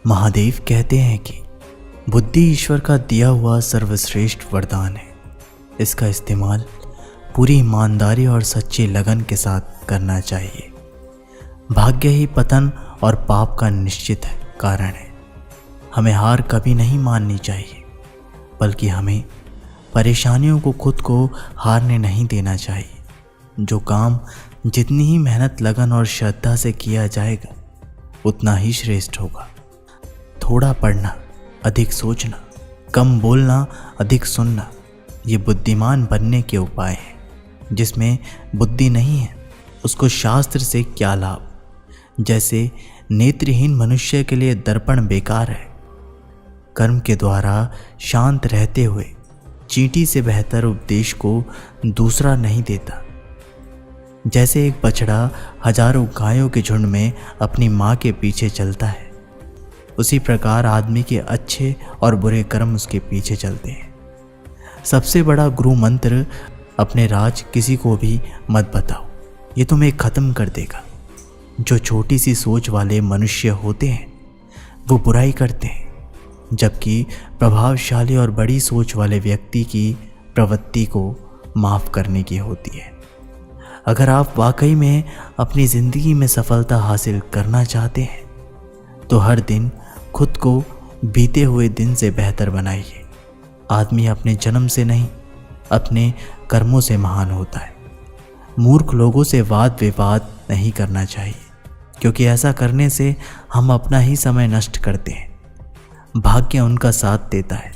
महादेव कहते हैं कि बुद्धि ईश्वर का दिया हुआ सर्वश्रेष्ठ वरदान है। इसका इस्तेमाल पूरी ईमानदारी और सच्ची लगन के साथ करना चाहिए। भाग्य ही पतन और पाप का निश्चित कारण है। हमें हार कभी नहीं माननी चाहिए, बल्कि हमें परेशानियों को खुद को हारने नहीं देना चाहिए। जो काम जितनी ही मेहनत, लगन और श्रद्धा से किया जाएगा उतना ही श्रेष्ठ होगा। थोड़ा पढ़ना, अधिक सोचना, कम बोलना, अधिक सुनना, ये बुद्धिमान बनने के उपाय हैं। जिसमें बुद्धि नहीं है उसको शास्त्र से क्या लाभ। जैसे नेत्रहीन मनुष्य के लिए दर्पण बेकार है। कर्म के द्वारा शांत रहते हुए चींटी से बेहतर उपदेश को दूसरा नहीं देता। जैसे एक बछड़ा हजारों गायों के झुंड में अपनी माँ के पीछे चलता है, उसी प्रकार आदमी के अच्छे और बुरे कर्म उसके पीछे चलते हैं। सबसे बड़ा गुरु मंत्र, अपने राज किसी को भी मत बताओ, ये तुम्हें ख़त्म कर देगा। जो छोटी सी सोच वाले मनुष्य होते हैं वो बुराई करते हैं, जबकि प्रभावशाली और बड़ी सोच वाले व्यक्ति की प्रवृत्ति को माफ़ करने की होती है। अगर आप वाकई में अपनी ज़िंदगी में सफलता हासिल करना चाहते हैं तो हर दिन खुद को बीते हुए दिन से बेहतर बनाइए। आदमी अपने जन्म से नहीं, अपने कर्मों से महान होता है। मूर्ख लोगों से वाद विवाद नहीं करना चाहिए, क्योंकि ऐसा करने से हम अपना ही समय नष्ट करते हैं। भाग्य उनका साथ देता है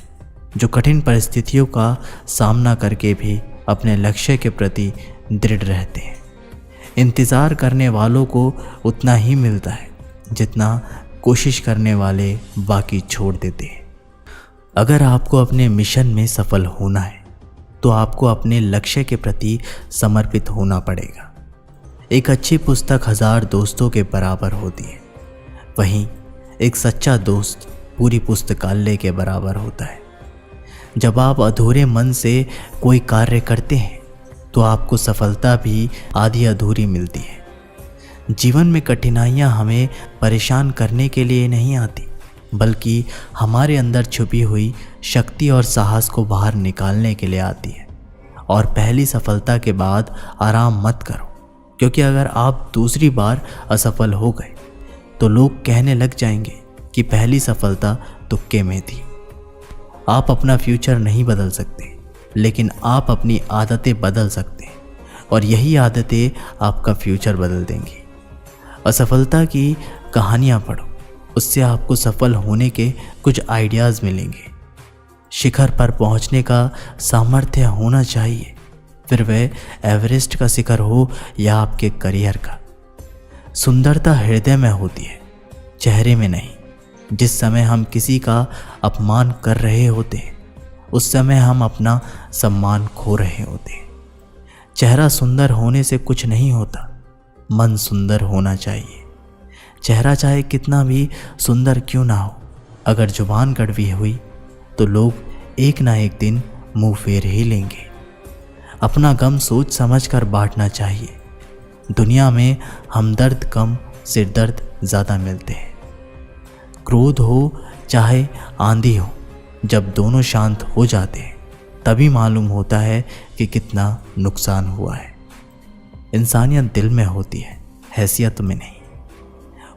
जो कठिन परिस्थितियों का सामना करके भी अपने लक्ष्य के प्रति दृढ़ रहते हैं। इंतज़ार करने वालों को उतना ही मिलता है जितना कोशिश करने वाले बाकी छोड़ देते हैं। अगर आपको अपने मिशन में सफल होना है तो आपको अपने लक्ष्य के प्रति समर्पित होना पड़ेगा। एक अच्छी पुस्तक 1000 दोस्तों के बराबर होती है, वहीं एक सच्चा दोस्त पूरी पुस्तकालय के बराबर होता है। जब आप अधूरे मन से कोई कार्य करते हैं तो आपको सफलता भी आधी अधूरी मिलती है। जीवन में कठिनाइयाँ हमें परेशान करने के लिए नहीं आती, बल्कि हमारे अंदर छुपी हुई शक्ति और साहस को बाहर निकालने के लिए आती है। और पहली सफलता के बाद आराम मत करो, क्योंकि अगर आप दूसरी बार असफल हो गए तो लोग कहने लग जाएंगे कि पहली सफलता तुक्के में थी। आप अपना फ्यूचर नहीं बदल सकते, लेकिन आप अपनी आदतें बदल सकते हैं, और यही आदतें आपका फ्यूचर बदल देंगी। असफलता की कहानियाँ पढ़ो, उससे आपको सफल होने के कुछ आइडियाज़ मिलेंगे। शिखर पर पहुंचने का सामर्थ्य होना चाहिए, फिर वह एवरेस्ट का शिखर हो या आपके करियर का। सुंदरता हृदय में होती है, चेहरे में नहीं। जिस समय हम किसी का अपमान कर रहे होते हैं उस समय हम अपना सम्मान खो रहे होते हैं। चेहरा सुंदर होने से कुछ नहीं होता, मन सुंदर होना चाहिए। चेहरा चाहे कितना भी सुंदर क्यों ना हो, अगर जुबान कड़वी हुई तो लोग एक ना एक दिन मुंह फेर ही लेंगे। अपना गम सोच समझ कर बांटना चाहिए। दुनिया में हमदर्द कम, सिरदर्द ज़्यादा मिलते हैं। क्रोध हो चाहे आंधी हो, जब दोनों शांत हो जाते हैं तभी मालूम होता है कि कितना नुकसान हुआ है। इंसानियत दिल में होती है, हैसियत में नहीं।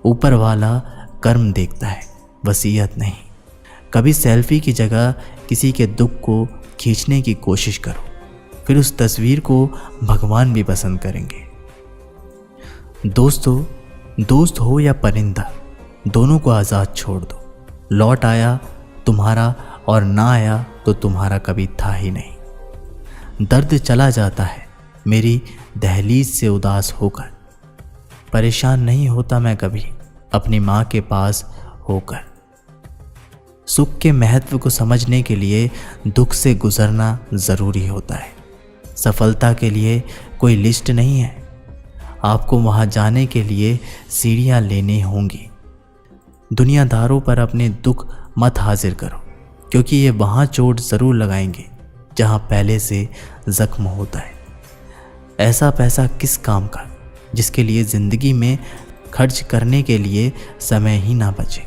ऊपर वाला कर्म देखता है, वसीयत नहीं। कभी सेल्फी की जगह किसी के दुख को खींचने की कोशिश करो, फिर उस तस्वीर को भगवान भी पसंद करेंगे। दोस्तों, दोस्त हो या परिंदा, दोनों को आज़ाद छोड़ दो। लौट आया तुम्हारा और ना आया तो तुम्हारा कभी था ही नहीं। दर्द चला जाता है मेरी दहलीज से उदास होकर। परेशान नहीं होता मैं कभी अपनी माँ के पास होकर। सुख के महत्व को समझने के लिए दुख से गुजरना ज़रूरी होता है। सफलता के लिए कोई लिस्ट नहीं है, आपको वहाँ जाने के लिए सीढ़ियाँ लेनी होंगी। दुनियादारों पर अपने दुख मत हाजिर करो, क्योंकि ये वहाँ चोट ज़रूर लगाएंगे जहाँ पहले से ज़ख्म होता है। ऐसा पैसा किस काम का जिसके लिए ज़िंदगी में खर्च करने के लिए समय ही ना बचे।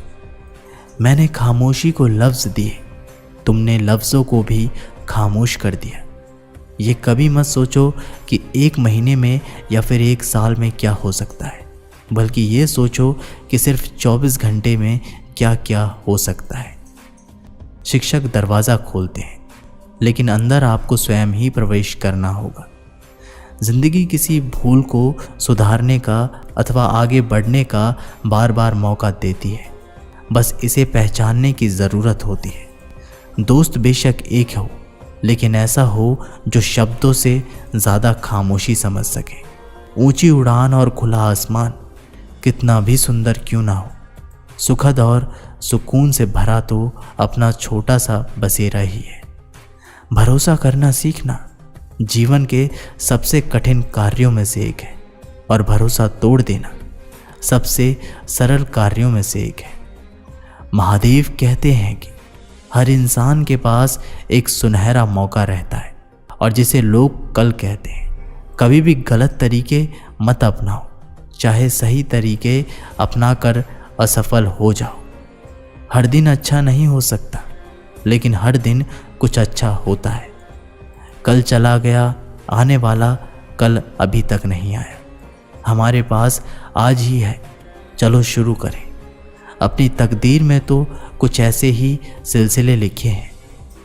मैंने खामोशी को लफ्ज़ दिए, तुमने लफ्ज़ों को भी खामोश कर दिया। ये कभी मत सोचो कि 1 महीने में या फिर 1 साल में क्या हो सकता है, बल्कि ये सोचो कि सिर्फ 24 घंटे में क्या क्या हो सकता है। शिक्षक दरवाज़ा खोलते हैं, लेकिन अंदर आपको स्वयं ही प्रवेश करना होगा। ज़िंदगी किसी भूल को सुधारने का अथवा आगे बढ़ने का बार बार मौका देती है, बस इसे पहचानने की ज़रूरत होती है। दोस्त बेशक एक हो, लेकिन ऐसा हो जो शब्दों से ज़्यादा खामोशी समझ सके। ऊंची उड़ान और खुला आसमान कितना भी सुंदर क्यों ना हो, सुखद और सुकून से भरा तो अपना छोटा सा बसेरा ही है। भरोसा करना सीखना जीवन के सबसे कठिन कार्यों में से एक है, और भरोसा तोड़ देना सबसे सरल कार्यों में से एक है। महादेव कहते हैं कि हर इंसान के पास एक सुनहरा मौका रहता है, और जिसे लोग कल कहते हैं। कभी भी गलत तरीके मत अपनाओ, चाहे सही तरीके अपना कर असफल हो जाओ। हर दिन अच्छा नहीं हो सकता, लेकिन हर दिन कुछ अच्छा होता है। कल चला गया, आने वाला कल अभी तक नहीं आया। हमारे पास आज ही है, चलो शुरू करें। अपनी तकदीर में तो कुछ ऐसे ही सिलसिले लिखे हैं।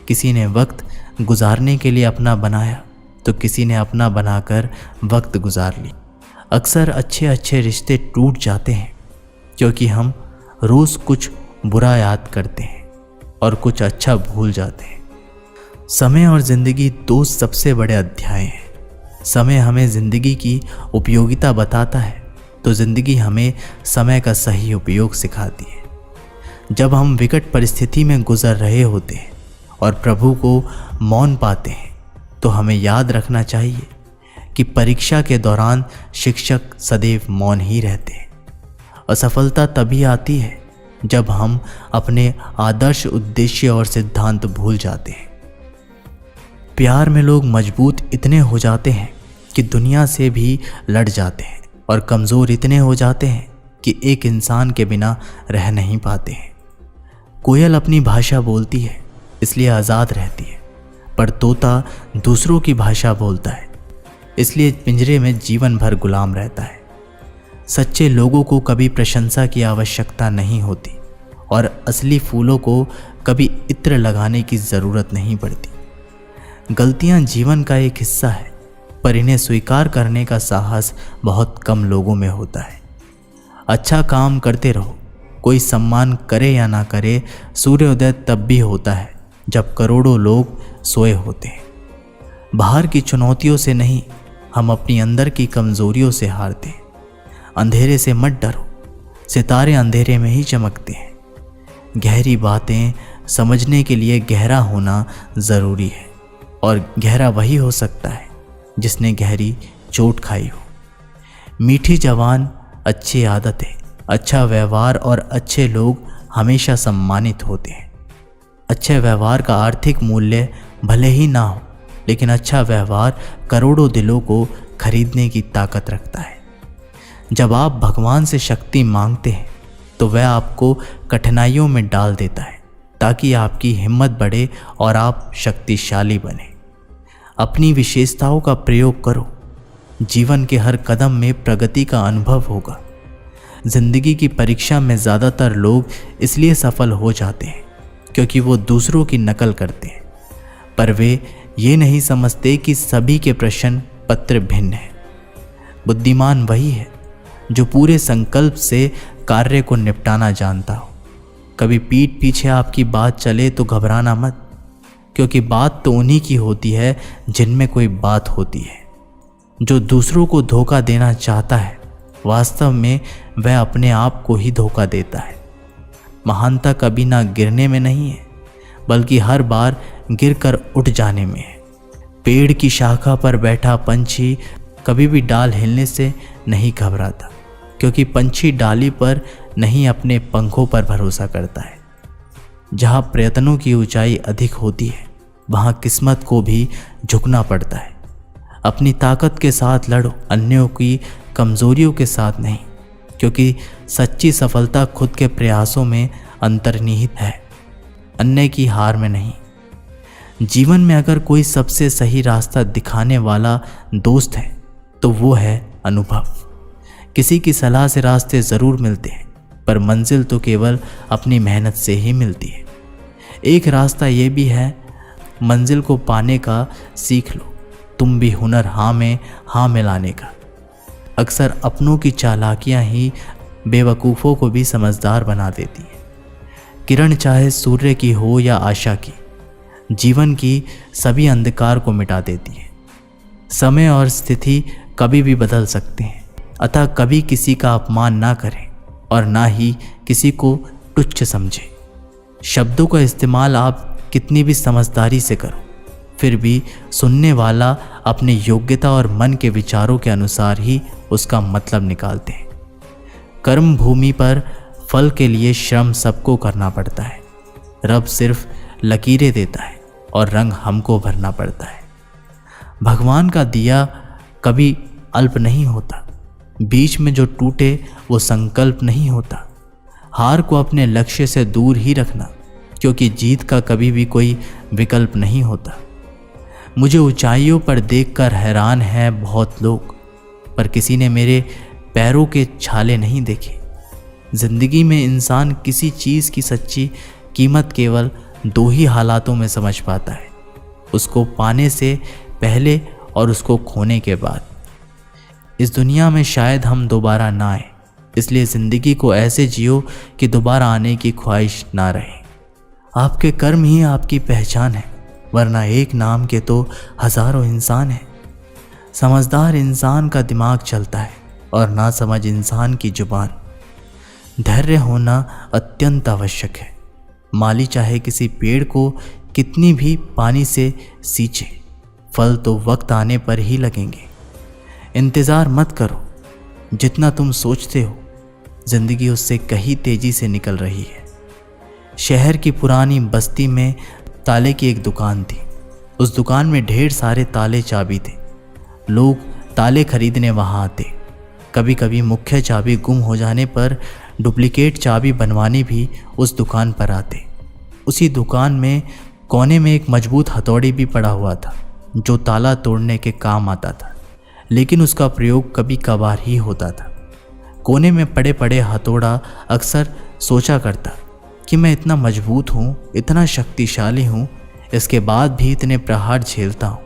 किसी ने वक्त गुजारने के लिए अपना बनाया, तो किसी ने अपना बनाकर वक्त गुजार ली। अक्सर अच्छे अच्छे रिश्ते टूट जाते हैं, क्योंकि हम रोज़ कुछ बुरा याद करते हैं और कुछ अच्छा भूल जाते हैं। समय और ज़िंदगी 2 सबसे बड़े अध्याय हैं। समय हमें ज़िंदगी की उपयोगिता बताता है, तो ज़िंदगी हमें समय का सही उपयोग सिखाती है। जब हम विकट परिस्थिति में गुजर रहे होते हैं और प्रभु को मौन पाते हैं, तो हमें याद रखना चाहिए कि परीक्षा के दौरान शिक्षक सदैव मौन ही रहते हैं। असफलता तभी आती है जब हम अपने आदर्श उद्देश्य और सिद्धांत भूल जाते हैं। प्यार में लोग मजबूत इतने हो जाते हैं कि दुनिया से भी लड़ जाते हैं, और कमज़ोर इतने हो जाते हैं कि एक इंसान के बिना रह नहीं पाते हैं। कोयल अपनी भाषा बोलती है, इसलिए आज़ाद रहती है, पर तोता दूसरों की भाषा बोलता है, इसलिए पिंजरे में जीवन भर गुलाम रहता है। सच्चे लोगों को कभी प्रशंसा की आवश्यकता नहीं होती, और असली फूलों को कभी इत्र लगाने की ज़रूरत नहीं पड़ती। गलतियां जीवन का एक हिस्सा है, पर इन्हें स्वीकार करने का साहस बहुत कम लोगों में होता है। अच्छा काम करते रहो, कोई सम्मान करे या ना करे, सूर्योदय तब भी होता है जब करोड़ों लोग सोए होते हैं। बाहर की चुनौतियों से नहीं, हम अपनी अंदर की कमज़ोरियों से हारते हैं। अंधेरे से मत डरो, सितारे अंधेरे में ही चमकते हैं। गहरी बातें समझने के लिए गहरा होना ज़रूरी है, और गहरा वही हो सकता है जिसने गहरी चोट खाई हो। मीठी जबान, अच्छी आदतें, अच्छा व्यवहार और अच्छे लोग हमेशा सम्मानित होते हैं। अच्छे व्यवहार का आर्थिक मूल्य भले ही ना हो, लेकिन अच्छा व्यवहार करोड़ों दिलों को खरीदने की ताकत रखता है। जब आप भगवान से शक्ति मांगते हैं, तो वह आपको कठिनाइयों में डाल देता है, ताकि आपकी हिम्मत बढ़े और आप शक्तिशाली बने। अपनी विशेषताओं का प्रयोग करो, जीवन के हर कदम में प्रगति का अनुभव होगा। जिंदगी की परीक्षा में ज़्यादातर लोग इसलिए सफल हो जाते हैं क्योंकि वो दूसरों की नकल करते हैं, पर वे ये नहीं समझते कि सभी के प्रश्न पत्र भिन्न हैं। बुद्धिमान वही है जो पूरे संकल्प से कार्य को निपटाना जानता हो। कभी पीठ पीछे आपकी बात चले तो घबराना मत, क्योंकि बात तो उन्हीं की होती है जिनमें कोई बात होती है। जो दूसरों को धोखा देना चाहता है, वास्तव में वह अपने आप को ही धोखा देता है। महानता कभी ना गिरने में नहीं है, बल्कि हर बार गिरकर उठ जाने में है। पेड़ की शाखा पर बैठा पंछी कभी भी डाल हिलने से नहीं घबराता, क्योंकि पंछी डाली पर नहीं अपने पंखों पर भरोसा करता है। जहाँ प्रयत्नों की ऊंचाई अधिक होती है, वहाँ किस्मत को भी झुकना पड़ता है। अपनी ताकत के साथ लड़ो, अन्यों की कमजोरियों के साथ नहीं, क्योंकि सच्ची सफलता खुद के प्रयासों में अंतर्निहित है, अन्य की हार में नहीं। जीवन में अगर कोई सबसे सही रास्ता दिखाने वाला दोस्त है तो वो है अनुभव। किसी की सलाह से रास्ते ज़रूर मिलते हैं, पर मंजिल तो केवल अपनी मेहनत से ही मिलती है। एक रास्ता ये भी है, मंजिल को पाने का सीख लो, तुम भी हुनर हाँ में हाँ मिलाने का। अक्सर अपनों की चालाकियाँ ही बेवकूफ़ों को भी समझदार बना देती है। किरण चाहे सूर्य की हो या आशा की, जीवन की सभी अंधकार को मिटा देती है। समय और स्थिति कभी भी बदल सकते हैं, अतः कभी किसी का अपमान ना करें और ना ही किसी को तुच्छ समझें। शब्दों का इस्तेमाल आप कितनी भी समझदारी से करो, फिर भी सुनने वाला अपनी योग्यता और मन के विचारों के अनुसार ही उसका मतलब निकालते हैं। कर्म भूमि पर फल के लिए श्रम सबको करना पड़ता है। रब सिर्फ लकीरें देता है और रंग हमको भरना पड़ता है। भगवान का दिया कभी अल्प नहीं होता, बीच में जो टूटे वो संकल्प नहीं होता। हार को अपने लक्ष्य से दूर ही रखना, क्योंकि जीत का कभी भी कोई विकल्प नहीं होता। मुझे ऊंचाइयों पर देखकर हैरान है बहुत लोग, पर किसी ने मेरे पैरों के छाले नहीं देखे। जिंदगी में इंसान किसी चीज़ की सच्ची कीमत केवल दो ही हालातों में समझ पाता है, उसको पाने से पहले और उसको खोने के बाद। इस दुनिया में शायद हम दोबारा ना आए, इसलिए ज़िंदगी को ऐसे जियो कि दोबारा आने की ख्वाहिश ना रहे। आपके कर्म ही आपकी पहचान है, वरना एक नाम के तो हज़ारों इंसान हैं। समझदार इंसान का दिमाग चलता है और नासमझ इंसान की जुबान। धैर्य होना अत्यंत आवश्यक है। माली चाहे किसी पेड़ को कितनी भी पानी से सींचे, फल तो वक्त आने पर ही लगेंगे। इंतज़ार मत करो, जितना तुम सोचते हो ज़िंदगी उससे कहीं तेज़ी से निकल रही है। शहर की पुरानी बस्ती में ताले की एक दुकान थी। उस दुकान में ढेर सारे ताले चाबी थे। लोग ताले खरीदने वहाँ आते। कभी कभी मुख्य चाबी गुम हो जाने पर डुप्लीकेट चाबी बनवाने भी उस दुकान पर आते। उसी दुकान में कोने में एक मजबूत हथौड़ी भी पड़ा हुआ था, जो ताला तोड़ने के काम आता था, लेकिन उसका प्रयोग कभी कभार ही होता था। कोने में पड़े पड़े हथौड़ा अक्सर सोचा करता कि मैं इतना मजबूत हूँ, इतना शक्तिशाली हूँ, इसके बाद भी इतने प्रहार झेलता हूँ,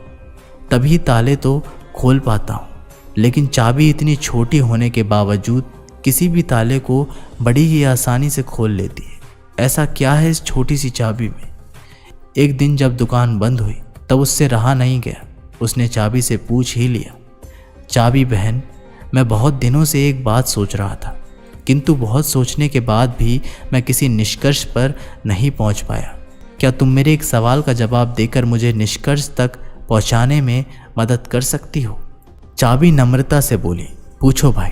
तभी ताले तो खोल पाता हूँ। लेकिन चाबी इतनी छोटी होने के बावजूद किसी भी ताले को बड़ी ही आसानी से खोल लेती है। ऐसा क्या है इस छोटी सी चाबी में? एक दिन जब दुकान बंद हुई तब उससे रहा नहीं गया, उसने चाबी से पूछ ही लिया, चाबी बहन, मैं बहुत दिनों से एक बात सोच रहा था, किंतु बहुत सोचने के बाद भी मैं किसी निष्कर्ष पर नहीं पहुंच पाया। क्या तुम मेरे एक सवाल का जवाब देकर मुझे निष्कर्ष तक पहुंचाने में मदद कर सकती हो? चाबी नम्रता से बोली, पूछो भाई,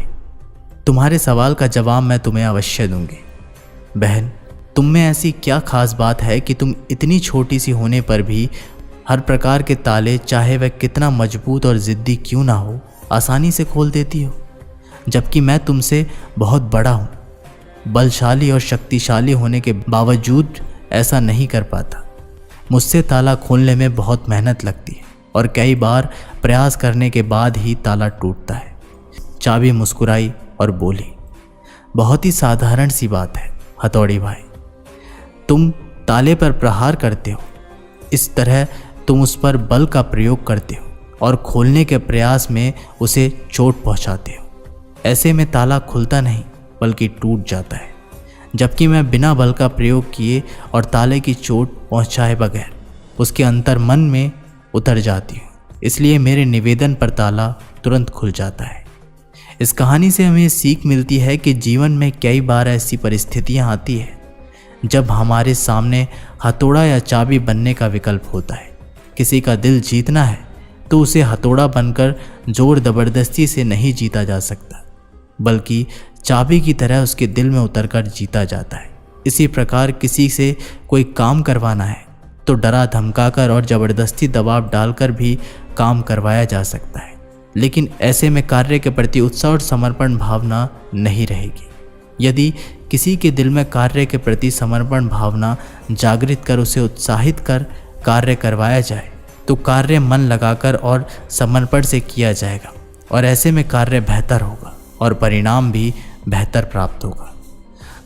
तुम्हारे सवाल का जवाब मैं तुम्हें अवश्य दूंगी। बहन, तुम में ऐसी क्या खास बात है कि तुम इतनी छोटी सी होने पर भी हर प्रकार के ताले, चाहे वह कितना मजबूत और ज़िद्दी क्यों ना हो, आसानी से खोल देती हो, जबकि मैं तुमसे बहुत बड़ा हूँ। बलशाली और शक्तिशाली होने के बावजूद ऐसा नहीं कर पाता। मुझसे ताला खोलने में बहुत मेहनत लगती है और कई बार प्रयास करने के बाद ही ताला टूटता है। चाबी मुस्कुराई और बोली, बहुत ही साधारण सी बात है हथौड़ी भाई, तुम ताले पर प्रहार करते हो, इस तरह तुम उस पर बल का प्रयोग करते हो और खोलने के प्रयास में उसे चोट पहुंचाते हो। ऐसे में ताला खुलता नहीं बल्कि टूट जाता है, जबकि मैं बिना बल का प्रयोग किए और ताले की चोट पहुंचाए बगैर उसके अंतर मन में उतर जाती हूँ, इसलिए मेरे निवेदन पर ताला तुरंत खुल जाता है। इस कहानी से हमें सीख मिलती है कि जीवन में कई बार ऐसी परिस्थितियाँ आती है जब हमारे सामने हथौड़ा या चाबी बनने का विकल्प होता है। किसी का दिल जीतना है तो उसे हथौड़ा बनकर जोर ज़बरदस्ती से नहीं जीता जा सकता, बल्कि चाबी की तरह उसके दिल में उतरकर जीता जाता है। इसी प्रकार किसी से कोई काम करवाना है तो डरा धमकाकर और ज़बरदस्ती दबाव डालकर भी काम करवाया जा सकता है, लेकिन ऐसे में कार्य के प्रति उत्साह और समर्पण भावना नहीं रहेगी। यदि किसी के दिल में कार्य के प्रति समर्पण भावना जागृत कर उसे उत्साहित कर कार्य करवाया जाए तो कार्य मन लगाकर और समर्पण से किया जाएगा और ऐसे में कार्य बेहतर होगा और परिणाम भी बेहतर प्राप्त होगा।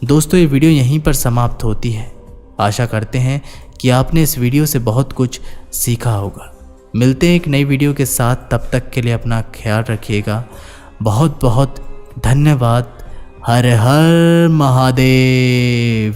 दोस्तों, ये वीडियो यहीं पर समाप्त होती है। आशा करते हैं कि आपने इस वीडियो से बहुत कुछ सीखा होगा। मिलते हैं एक नई वीडियो के साथ, तब तक के लिए अपना ख्याल रखिएगा। बहुत बहुत धन्यवाद। हर हर महादेव।